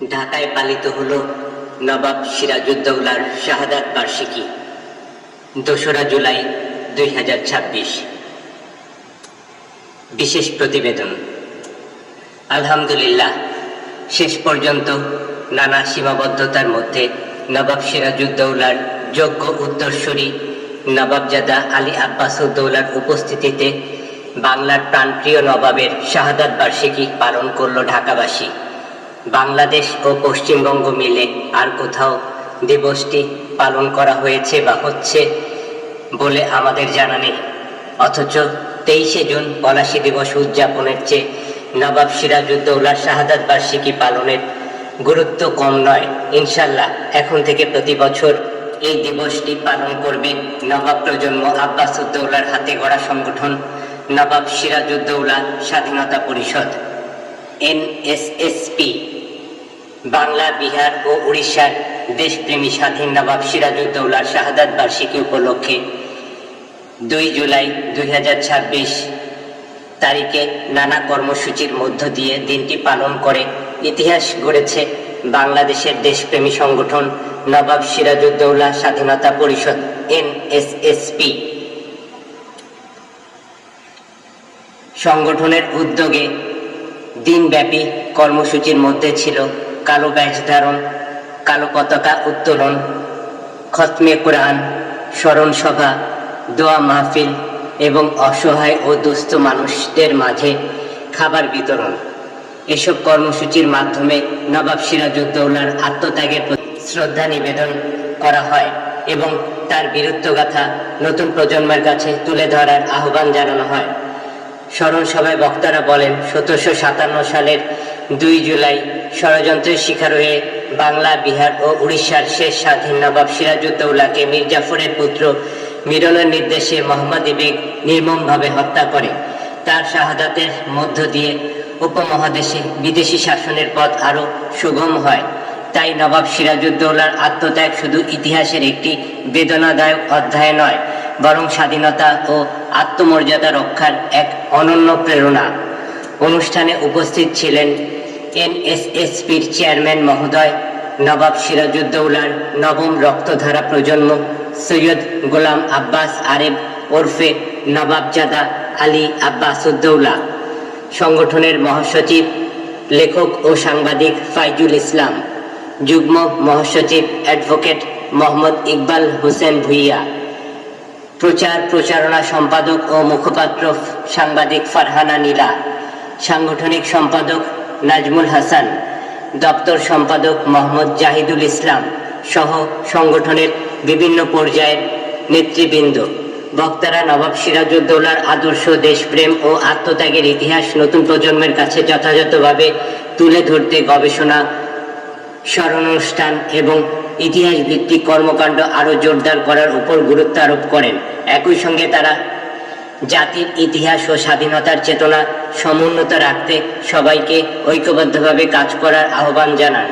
ঢাকায় পালিত হল নবাব সিরাজউদ্দৌলার শাহাদাত বার্ষিকী ২রা জুলাই ২০২৬। বিশেষ প্রতিবেদন। আলহামদুলিল্লাহ, শেষ পর্যন্ত নানা সীমাবদ্ধতার মধ্যে নবাব সিরাজউদ্দৌলার যোগ্য উত্তরসূরি নবাবজাদা আলী আব্বাসউদ্দৌলার উপস্থিতিতে বাংলার প্রাণপ্রিয় নবাবের শাহাদাত বার্ষিকী পালন করল ঢাকাবাসী। বাংলাদেশ ও পশ্চিমবঙ্গ মিলে আর কোথাও দিবসটি পালন করা হয়েছে বা হচ্ছে বলে আমাদের জানা নেই। অথচ 23শে জুন পলাশী দিবস উদযাপনের চেয়ে নবাব সিরাজউদ্দৌলার শাহাদাত বার্ষিকী পালনের গুরুত্ব কম নয়। ইনশাল্লাহ এখন থেকে প্রতি বছর এই দিবসটি পালন করবে নবাব প্রজন্ম আব্বাসউদ্দৌলার হাতে গড়া সংগঠন নবাব সিরাজউদ্দৌলা স্বাধীনতা পরিষদ NSSP। বাংলা, বিহার ও উড়িষ্যার দেশপ্রেমী স্বাধীন নবাব সিরাজউদ্দৌলার শাহাদাত বার্ষিকী উপলক্ষে 2 জুলাই 2026 তারিখে নানা কর্মসূচির মধ্য দিয়ে দিনটি পালন করে ইতিহাস গড়েছে বাংলাদেশের দেশপ্রেমী সংগঠন নবাব সিরাজউদ্দৌলা স্বাধীনতা পরিষদ NSSP। সংগঠনের উদ্যোগে দিনব্যাপী কর্মসূচির মধ্যে ছিল কালো ব্যাজ ধারণ, কালো পতাকা উত্তোলন, খতমে কোরআন, স্মরণ সভা, দোয়া মাহফিল এবং অসহায় ও দুস্থ মানুষদের মাঝে খাবার বিতরণ। এসব কর্মসূচির মাধ্যমে নবাব সিরাজউদ্দৌলার আত্মত্যাগের প্রতি শ্রদ্ধা নিবেদন করা হয় এবং তার বীরত্বগাথা নতুন প্রজন্মের কাছে তুলে ধরার আহ্বান জানানো হয়। স্মরণ সভায় বক্তারা বলেন, 1757 সালের 2 জুলাই ষড়যন্ত্রের শিকার হয়ে বাংলা, বিহার ও উড়িষ্যার শেষ স্বাধীন নবাব সিরাজউদ্দৌলাকে মীর জাফরের পুত্র মিরনের নির্দেশে মোহাম্মদী বেগ নির্মমভাবে হত্যা করে। তার শাহাদাতের মধ্য দিয়ে উপমহাদেশে বিদেশি শাসনের পথ আরও সুগম হয়। তাই নবাব সিরাজউদ্দৌলার আত্মত্যাগ শুধু ইতিহাসের একটি বেদনাদায়ক অধ্যায় নয়, বরং স্বাধীনতা ও আত্মমর্যাদা রক্ষার এক অনন্য প্রেরণা। অনুষ্ঠানে উপস্থিত ছিলেন NSSPর চেয়ারম্যান মহোদয়, নবাব সিরাজউদ্দৌলার নবম রক্তধারা প্রজন্ম সৈয়দ গোলাম আব্বাস আরেব ওরফে নবাবজাদা আলী আব্বাসউদ্দৌলা, সংগঠনের মহাসচিব, লেখক ও সাংবাদিক ফাইজুল ইসলাম, যুগ্ম মহাসচিব অ্যাডভোকেট মোহাম্মদ ইকবাল হোসেন ভুইয়া, প্রচারণা সম্পাদক ও মুখপাত্র সাংবাদিক ফারহানা নীলা, সাংগঠনিক সম্পাদক নাজমুল হাসান, দপ্তর সম্পাদক মোহাম্মদ জাহিদুল ইসলাম সহ সংগঠনের বিভিন্ন পর্যায়ের নেতৃবৃন্দ। বক্তারা নবাব সিরাজউদ্দৌলার আদর্শ, দেশপ্রেম ও আত্মত্যাগের ইতিহাস নতুন প্রজন্মের কাছে যথাযথভাবে তুলে ধরতে গবেষণা, স্মরণানুষ্ঠান এবং ইতিহাস ভিত্তিক কর্মকাণ্ড আরও জোরদার করার উপর গুরুত্ব আরোপ করেন। একই সঙ্গে তারা জাতির ইতিহাস ও স্বাধীনতার চেতনা সমুন্নত রাখতে সবাইকে ঐক্যবদ্ধভাবে কাজ করার আহ্বান জানান।